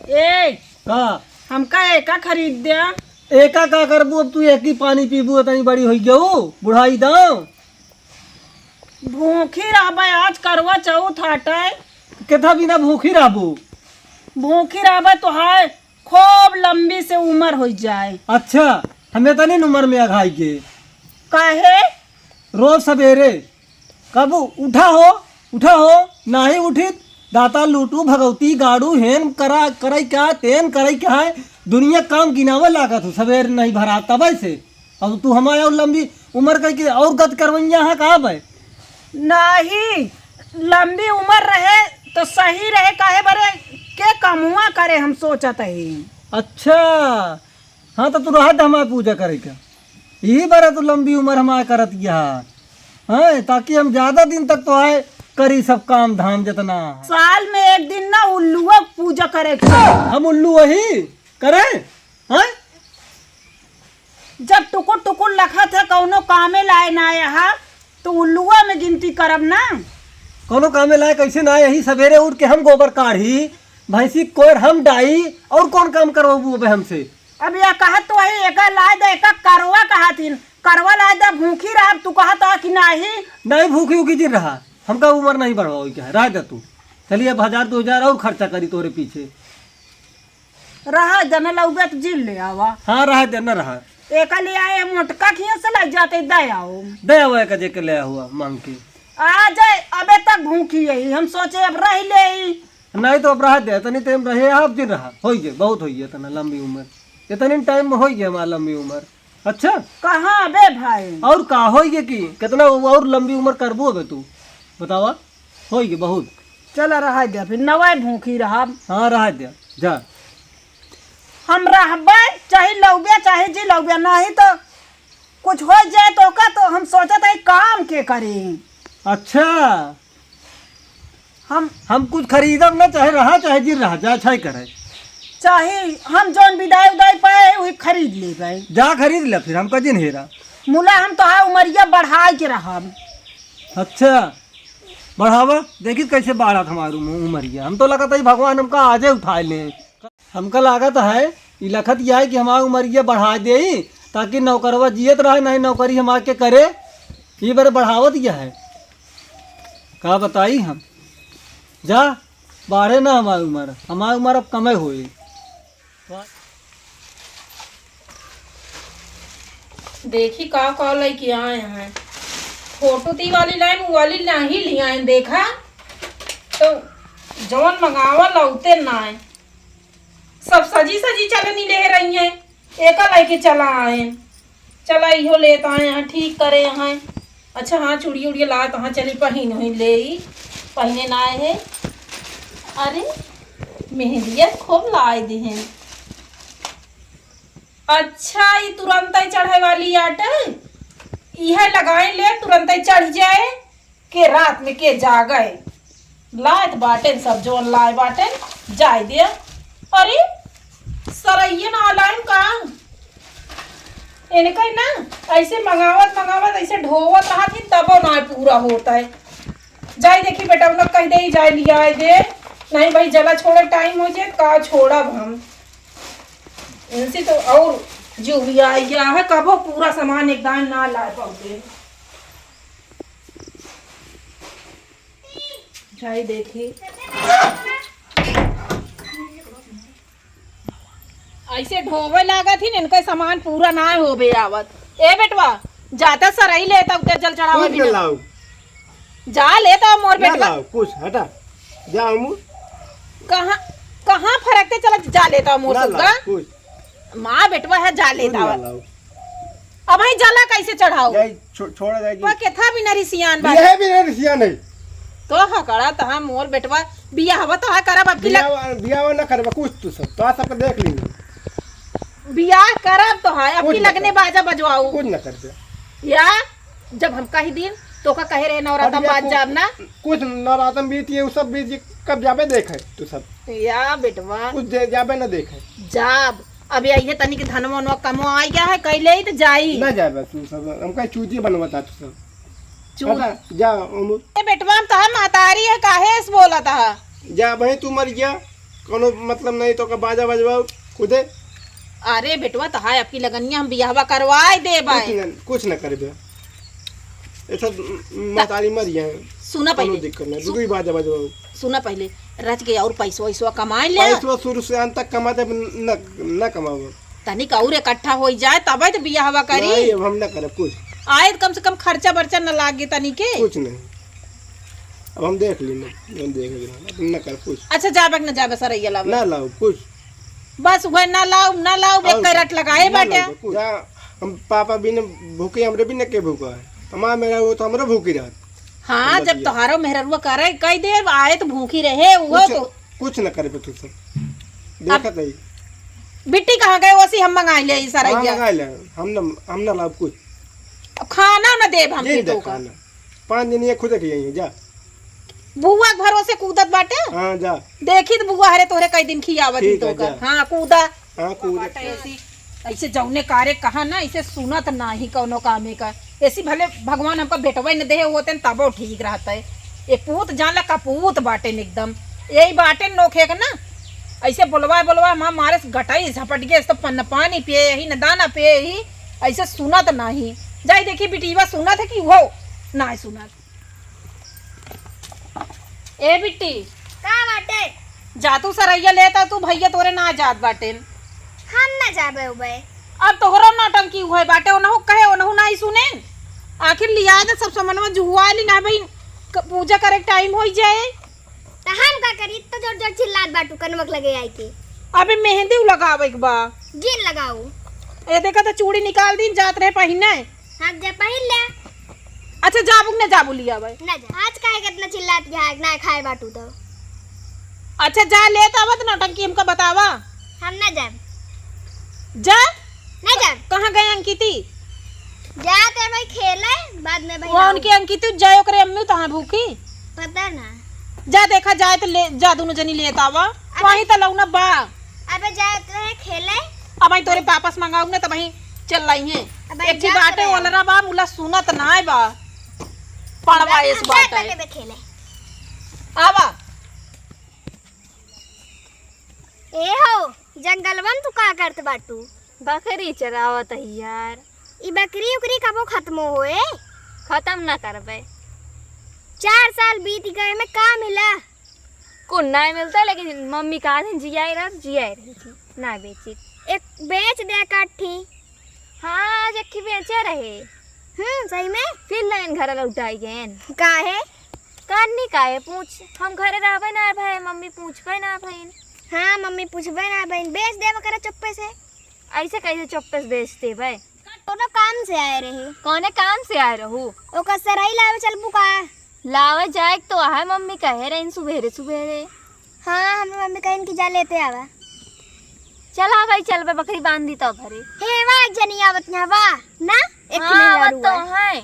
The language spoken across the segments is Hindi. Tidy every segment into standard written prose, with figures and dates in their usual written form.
ए का हमका एका खरीद दे। एका का करबू? अब तू एक ही पानी पीबू तनी बड़ी हो गयो बुढ़ाई दाओ। भूखी रहबे, आज करवा चौथ हटे। केथा बिना भूखी रहबू? भूखी रहबे तो है खूब लंबी से उम्र हो जाए। अच्छा हमें तनी उम्र में अघाई के काहे? रोज सवेरे कब उठा हो नाही उठी दाता लूटू भगवती गाड़ू हेन करा करई क्या तेन करई क्या है दुनिया काम गिनावे लागत हो सवेर नहीं भरा तब से। अब तू हमारे और लंबी उम्र कह के और गत करवैया है कहाँ भाई? नहीं, लंबी उम्र रहे तो सही रहे। काहे बरे के कमुआ करे हम सोचत है। अच्छा हाँ तो तू रहा हमारे पूजा करे क्या यही बार तू लंबी उम्र हमारे करत है ताकि हम ज्यादा दिन तक तो आए करी सब काम धाम जितना। साल में एक दिन ना उल्लुआ पूजा करे के। हम उल्लू वही करे हैं? जब टुकुर टुकुर लखत है कौनो कामे लाए ना यहाँ तो उल्लुआ में गिनती करब ना। कोनो कामे लाए कैसे ना यही सवेरे उठ के हम गोबर काढ़ी भैंसी कोर हम डाई और कौन काम करवाबू हमसे? अब यह कहत तो वही एक लाए दे एक करवा कहथिन करवा लाए दे भूखी रह तू कहत कि नहीं भूखी उखी दिन रहा हमका उम्र नहीं बढ़ाओ क्या है राय दे तू। चलिए अब 1000-2000 और खर्चा करी तोरे पीछे रहा जन लौबे तो जिल ले आवा। हाँ रहा दे न रहा एक ले आए मोटका खिया से लग जाते दे आओ दे हुआ कजे के ले हुआ मांग के आ जाए। अबे तक भूखी यही हम सोचे अब रह ले नहीं तो अब रहा दे तनी टाइम रहे अब दिन रहा हो गए बहुत हो गया तना लंबी उम्र इतनी टाइम में हो गया हमारा लंबी उम्र। अच्छा कहाँ बे भाई और का हो गया कि कितना और लंबी उम्र करबू अबे तू बतावा हो गया बहुत। चल रहा दे फिर नवा भूखी रहा। हाँ रहा दे जा हम रहबे चाहे लौबे चाहे जी लौबे नहीं तो कुछ हो जाए तो का तो हम सोचत है काम के करें। अच्छा हम कुछ खरीदब ना चाहे रहा चाहे जिर रहा जा अच्छा करे चाहे हम जौन विदाई उदाई पाए वही खरीद ले भाई जा खरीद ले फिर हमका जिन हेरा मुला हम तो है उमरिया बढ़ाई के रहा। अच्छा बढ़ावा देखी कैसे बढ़ा हमारू उमरिया हम तो लगा था भगवान हमका आजे उठा ले हमका लागत है ये लखत यह है कि हमारा उमरिया बढ़ा दे ताकि नौकरवा जियत रहे नहीं नौकरी हमारे के करे ये बार बढ़ावत यह है का बताई हम जा बाढ़े ना हमारी उम्र अब कमे हुई। देखी का लेके आए हैं फोटो ती वाली लाइन वो वाली नहीं ले आए देखा तो जौन मंगावा लौते ना है सब सजी सजी चलनी ले रही हैं एक लेके चला आए चला इहो लेता आए हैं ठीक करे हैं। अच्छा हाँ चूड़ी उड़ी ला तो हाँ चली पहन हुई ले पहने ना आए हैं। अरे मेहंदिया खूब लाए दे हैं। अच्छा ये तुरंत ही चढ़े वाली आटा यह लगाए ले तुरंत ही चढ़ जाए के रात में के जागे लाए बाटे सब जो लाए बाटे जाए दे। अरे सरैया ना लाइन का इनका ना ऐसे मंगावत ऐसे ढोवत रहा थी तब ना पूरा होता है। जाए देखी बेटा उन कह दे जाए लिया दे नहीं भाई जला छोड़े टाइम हो जाए का छोड़ा हम इनसे तो और जो भी आया है कबो पूरा सामान एकदम ना ला पाओगे। जाए देखी ऐसे ढोवे लागा थी इनका सामान पूरा ना हो बे आवत। ए बेटवा जाता सरई लेता उते जल चढ़ावा भी ना जा लेता मोर बेटवा कुछ हटा जाऊं कहाँ कहाँ फरकते चला जा लेता मोर सबका माँ बेटवा है जा लेता अब भाई जला कैसे चढ़ाओ छोड़ा जाएगी वो केथा भी नरी सियान बा यह भी नहीं नहीं तो हकड़ा तहा मोर बेटवा बियाह तो हा करब अब की बियाह ना करबा कुछ तू सब तो सब देख ली बियाह करब तो है अब की लगने बाजा बजवाऊ कुछ ना करते या जब हम कही दिन तो का कहे रहे नवरात्र बाद जाब ना कुछ नवरात्र बीत ये सब बीत कब जाबे देखे तू सब या बेटवा कुछ जाबे ना देखे जाब अब ये तनी के धनवा न कमो आ गया है कैले ही तो जाई ना जाबे तू सब हम कहीं चूजी बनवाता तू सब जा बेटवा हम तो मातारी है काहे से बोला था जा भाई तू मर गया कोनो मतलब नहीं तो का बाजा बजवाओ खुदे अरे बेटवा तो हाय आपकी लगनिया हम बियाहवा करवाए दे भाई। कुछ न करबे ऐसा मातारी मर गए सुना कोनो पहले, दिक्कत नहीं दूसरी बाजा बजवाओ सुना पहले रच के और पैसवा वैसवा कमाए ले पैसा शुरू से अंत तक कमाते न कमाओ तनिक और इकट्ठा हो जाए तबे तो बियाहवा करी। नहीं अब हम न करब कुछ आए कम से कम खर्चा बर्चा न लागे तनिके। कुछ नहीं अब हम देख ली हम देख ली न कर कुछ। अच्छा जाबे न जाबे सरैया लावे ना लाओ कुछ बस वह ना लाओ एक करट लगाए बाटे। जा हम पापा भी ने भूखे हमरे भी न के भूखा है हमारा मेरा वो तो हमरो भूखी रहत। हाँ जब तोहारो मेहरुआ करे कई देर आए तो भूखी रहे वो तो कुछ न करे तू सब देखत नहीं बिट्टी कहाँ गए वैसी हम मंगा ले सरैया हम न लाभ कुछ खाना न देब हम ये के दे तो खाना 5 दिन ये खुद के जा बुआ के भरोसे कूदत बाटे। हाँ जा देखी तो बुआ हरे तोरे कई दिन खियावत ही ठीक तो है, कर। जा। हाँ कूदा हाँ कूद बाटे ऐसी ऐसे जौने कार्य कहा ना ऐसे सुनत ना ही कौनो कामे का ऐसी भले भगवान हमका बेटवा न दे होते न तबो ठीक रहता है। ये पूत जानला कपूत बाटे न एकदम यही बाटे नोखे का ना ऐसे बोलवा हम मारे से घटाई झपट गए तो पन्न पानी पिए ही न दाना पिए ही ऐसे सुनत नहीं जाई देखी बिटिवा सुनत है कि वो ना सुनत। ए बिट्टी का बाटे जा तू सरैया लेता तू भैया तोरे ना जात बाटे हम ना जाबे उबे अब तोहरो नौटंकी हुए बाटे ओनहु कहे ओनहु नहीं सुने आखिर लिया दे सब समनवा जुहुआ ली ना भाई पूजा करे के टाइम हो जाए त हम का करी तो जोर जोर चिल्लात बाटू कनमक लगे आई के अबे मेहंदी लगावे के बा जिन लगाऊ ए देखा तो चूड़ी निकाल दी जात रहे पहिने। हम जा पहिन ले अच्छा जाबू न जाबू लिया भाई ना जा आज काहे कितना चिल्लात है ना खाए बाटू तो अच्छा जा लेता आवत नौटंकी हमका बतावा हम ना जाब जा ना जाब कहाँ गए अंकिती जाते भाई खेले बाद में भाई वो उनकी अंकिती जायो करे अम्मी तहां भूखी पता ना जा देखा जाए तो ले जा दोनों जनी लेता आवा वहीं तो लौना बा अबे जाते हैं खेले अब भाई तोरे वापस मंगाऊ ना तो वहीं चल रही है अब एक ही जा बाटे करे। ओलरा बा मुला सुनत ना है बा पड़वा इस हम बात पहले है बे खेले आवा ए हो जंगलवन तू का करत बाटू बकरी चरावत है यार। ई बकरी उकरी कबो खत्म होए खत्म ना करबे 4 साल बीत गए में का मिला कुछ नहीं मिलता लेकिन मम्मी कहा थी जियाई रही थी ना बेची। एक बेच दे काठी हाँ जक्की बेचे रहे सही में फिर लाइन घर लौटाई गए काहे करनी काहे पूछ हम घरे रहबे ना भाई मम्मी पूछबे ना भाई हाँ मम्मी पूछबे ना बहन बेच दे करे चुप्पे से ऐसे कैसे चौपस बेचते भाई दोनों काम से आए रहे कौने काम से आए रहू ओका सराई लावे चल बुका लावे जाए तो है मम्मी कहे रही सुबेरे सुबेरे। हाँ हम मम्मी कहीं की जा लेते आवा चला भाई चल बे बकरी बांध दी तो भरे हे वाह जनी आवत ना वाह ना एक हाँ किलो तो है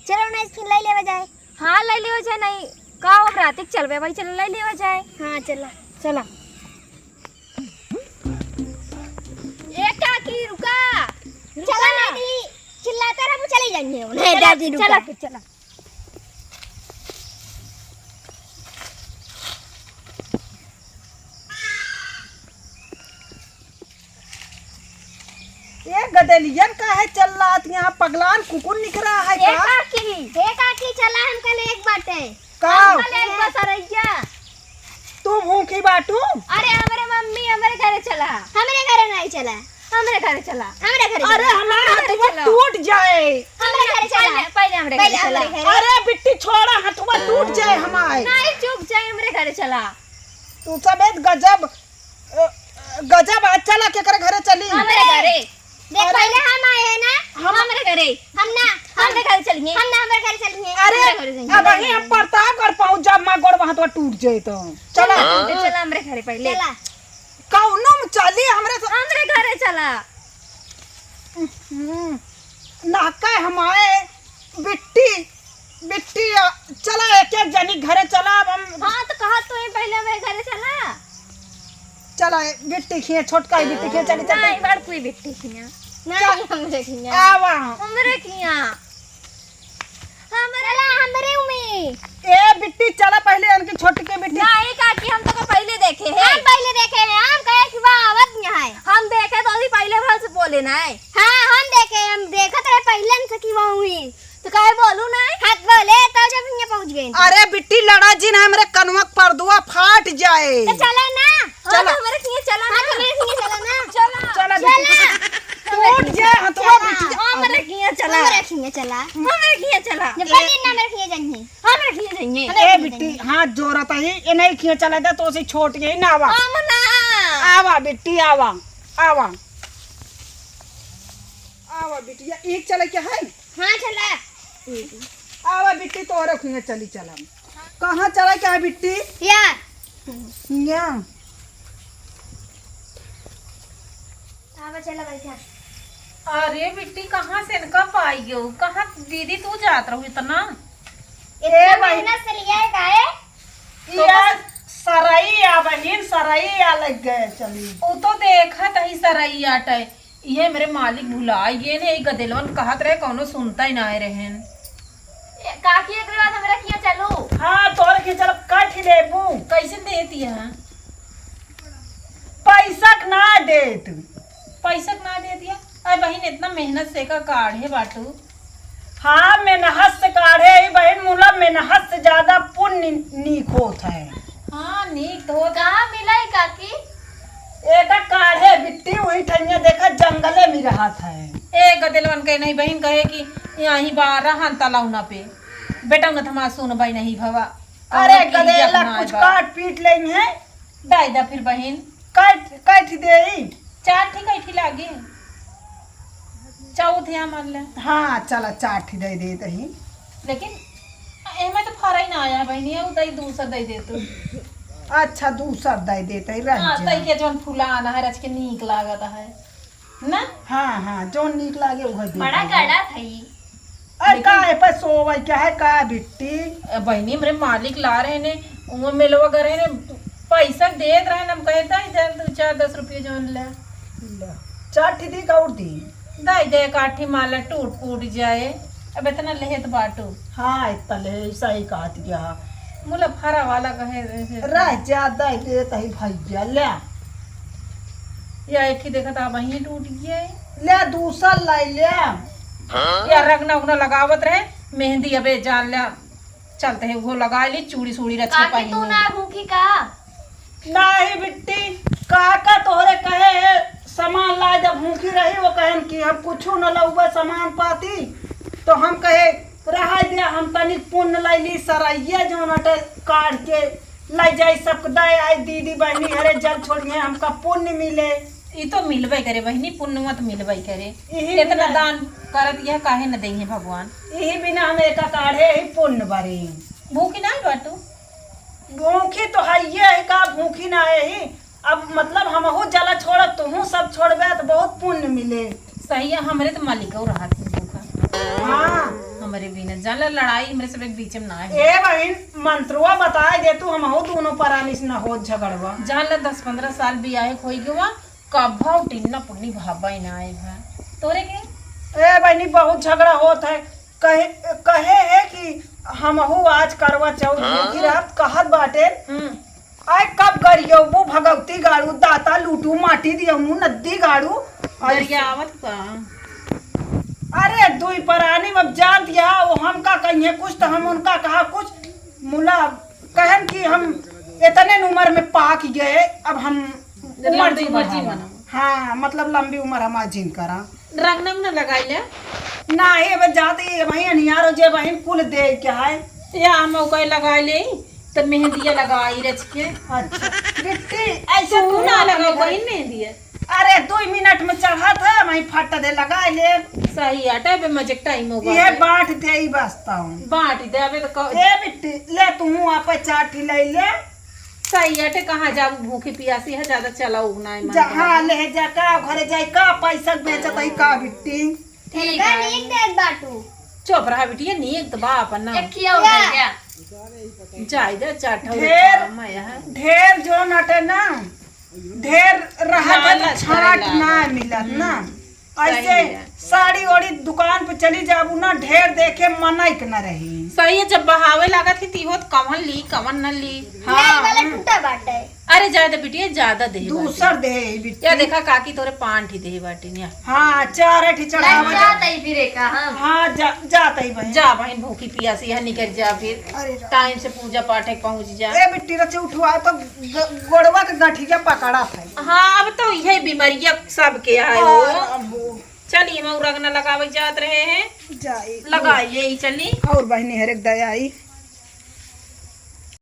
चलो ना इसकी ले लेवा जाए हाँ ले लियो जाए नहीं का हो रातिक चल बे भाई चल ले लियो जाए। हाँ चला चला ए काकी रुका चला नहीं चिल्लाते रहो चली जाएंगे नहीं दादी रुका चला फिर चला ये गदलियन का है चल रहा था यहाँ पगलान कुकुर निकल रहा है हे का काकी चला हम कल एक बाटे का कल एक बसरैया तू भूखी बाटू अरे हमारे मम्मी हमारे घरे चला हमारे घर नहीं चला हमारे घरे चला हमारे घर अरे हमारा हथुआ टूट जाए हमारे घर चला पहले हमारे पहले घरे चला हमारे घर अरे बिट्टी छोड़ा हथुआ टूट जाए हमारे नहीं चुप जाए हमारे घरे चला तू समेत गजब आज चला के कर घरे चली हमारे घरे देख पहले हम आए हैं ना हमारे घरे हम ना हमारे घरे चलिए हम ना हमारे घर चलेंगे अरे अब ही हम पड़ता कर पाऊँ जब माँ गोड़ वहाँ तो टूट जाए तो चला चला हमारे घरे पहले चला कौनो में चली हमरे से हमारे घरे चला नाका हमारे बिट्टी बिट्टी चला एक एक जनी घरे चला अब हम हाँ तो कहा तो ही पहले हमारे घरे चला चला बिट्टी खिए छोटका ही बिट्टी खिए चली चल नहीं बड़ कोई बिट्टी किया नहीं हमरे किया आवा हमरे किया चला हमारे में ए बिट्टी चला पहले उनकी छोटी के बिट्टी नहीं काकी हम तो को पहले देखे हैं हम पहले देखे बिट्टी लड़ा जी ना हमरे कनवा परदुआ फाट जाए। चला ना चला। हमारे किए चला हाँ तो मेरे संगे चला ना चला बिट्टी टूट जाए हथवा बिट्टी। हमारे किए चला हमारे संगे चला हमारे किए चला जब पहले ना मेरे संगे जानी हमारे किए जाएंगे ए बिट्टी हाथ जोरत है ये नहीं खिया चला दे तो से छोट गई ना आवा अमना आवा बिट्टी आवा आवा आवा बिटिया एक चले क्या है। हाँ चला आवा बिट्टी तोरे खुंगे चली चला कहाँ चला क्या है बिट्टी या यहाँ आवा चला बैठा अरे बिट्टी कहाँ से इनका पाई गयो कहाँ दीदी तू जात रहो इतना इतना मेहनत से लिया है काहे ये सरैया बहन सरैया लग गए चली वो तो देखा तही सरई आटे ये मेरे मालिक भुला ये ने गदेलवन कहत रहे कौनो सुनता ही ना रहेन काकी एक बार हमारा किए चलो हाँ तोरे के चल काट लेबू कैसे देती है पैसा ना दे तू पैसा ना दे दिया अरे बहन इतना मेहनत से का काढ़े बाटू हाँ मेहनत से काढ़े ही बहन मुला मेहनत से ज्यादा पुण्य नीक होत है। हाँ नीक तो कहाँ मिला है काकी एक काढ़े बिट्टी वही ठनिया देखा जंगले में रहा था। ए गदेलवन कहे नहीं बहन कहे कि यहाँ बारह हन तलाउना पे बेटा न थमा सुन भाई नहीं भवा अरे गदेला कुछ काट पीट लेंगे है दाई दा फिर बहन काट काट दे चार ठीक ऐठी लागे चौथ यहाँ मान ले हाँ चला चाट ही दे देते ही लेकिन एमे तो फरा ही ना आया बहनी है उदई दूसर दे दे तू अच्छा दूसर दे देते ही रह हाँ जा। तई के जोन फूला आना है रच के नीक लागत है ना हाँ हाँ जो नीक लागे वह दे बड़ा गड़ा था ये अरे का है पर सोवा क्या है का बिट्टी ए बहनी मेरे मालिक ला रहे ने उमे मिलवा करे ने पैसा दे रहे हम कहता इधर 2-4-10 रुपये जोन ले चाट दी कौड़ दी दाई दे काठी माला टूट फूट जाए अब इतना लेहत बाटू हाँ इतना ले सही काट गया मुला फरा वाला कहे रह जा दे देते ही भैया ले या एक ही देखा था वहीं टूट गया है ले दूसर ले ले या रगना उगना लगावत रहे मेहंदी अबे जान लिया चलते है वो लगा ली चूड़ी सूड़ी रच के काकी तू पहनी ना भूखी का नहीं बिट्टी काका तोहरे कहे है सामान ला जब भूखी रही वो कहे कि हम कुछ न लउबे सामान पाती तो हम कहे रहा दिया हम तनिक पुण्य लाई ली सरैया जो नटे काट के लाई जाए सब दे आई दीदी बहनी हरे जल छोड़िए हमका पुण्य मिले ये तो मिलबे करे बहनी पुण्य मत मिलबे करे यही इतना बिना- दान करत यह काहे न देंगे भगवान यही बिना हम एक काढ़े ही पुण्य भरी भूखी नहीं बाटू भूखी तो है ये है का भूखी ना है ही अब मतलब हमहू जला छोड़ तुहू सब छोड़बे तो बहुत पुण्य मिले सही है हमरे तो मालिक और रहा थी भूखा हाँ हमारे बिना जान ला लड़ाई मेरे सब एक बीच में ना है ए बहन मंत्रुआ बताए दे तू हमहू दोनों परानिस न हो झगड़वा जान ला 10-15 साल भी आए खोई गवा कभा टिन्ना पुन्नी भाबा ही ना आए भा तोरे के ए बहनी बहुत झगड़ा होत है कहे कहे है कि हमहू आज करवा चौथ भूखी रहत कहत बाटे आय कब गरियबू भगवती गाड़ू दाता लूटू माटी दियमू नद्दी गाड़ू दरियावत का अरे दुई परानी अब जान दिया वो हम का कहिए कुछ तो हम उनका कहा कुछ मुला कहन कि हम इतने उम्र में पाक गए अब हम उम्र लंबी जी उम्र जी बढ़ावा। मनाओ। हाँ मतलब लंबी उम्र हमारा जिन करा रंग न लगाई ले ना ये अब जाते वही अनियार हो जे वही कुल दे क्या है या हम कोई लगा ले तो मेहंदिया लगाई रच के अच्छा बिट्टी ऐसा ऐसे तू ना लगा कोई मेहंदी है अरे 2 मिनट में चढ़ा था वही फट दे लगा ले सही आटा पे मजे टाइम होगा ये बांट दे ही बसता हूँ बांट दे अबे तो ए बिट्टी ले तू आप चाटी ले ले सही आटे कहाँ जाऊ भूखी पियासी है ज्यादा चला उगना है मन जहाँ ले जा का घरे जाए का पैसा बेचत है का बिट्टी ठीक का है नीक देख बाटू चुप रहा बिटिया नीक तो बाप ना एक किया उधर गया जाय दे चाटा ढेर- माया है ढेर जो नटे ना ढेर रहा लालच छाट करे ना लालच। मिलत ना सही ऐसे है। साड़ी ओड़ी दुकान पे चली जाबू ना ढेर देखे मनैक न रही सही है, जब बहावे लगा थी तीहो तो कवन ली कवन न ली। हाँ वाला टूटा बाटे। अरे ज्यादा बिटिया ज्यादा दे दूसर दे बिट्टी। या देखा काकी तोरे पान ठी दे बाटी ने। हाँ चार ठी चढ़ावा जाता ही फिर का हम। हाँ जाता ही बहन। जा बहन भूखी पियासी है निकल जा फिर अरे टाइम से पूजा पाठ है पहुंच जा। ए बिट्टी रचे उठवा तो गोड़वा के गठिया पकड़ा था। हाँ अब तो यही बीमारियां सबके आए हो। अबो चलिए मैं रगना लगावे जात रहे हैं, जाई लगाइए ही चली। और बहनी हरेक दया आई।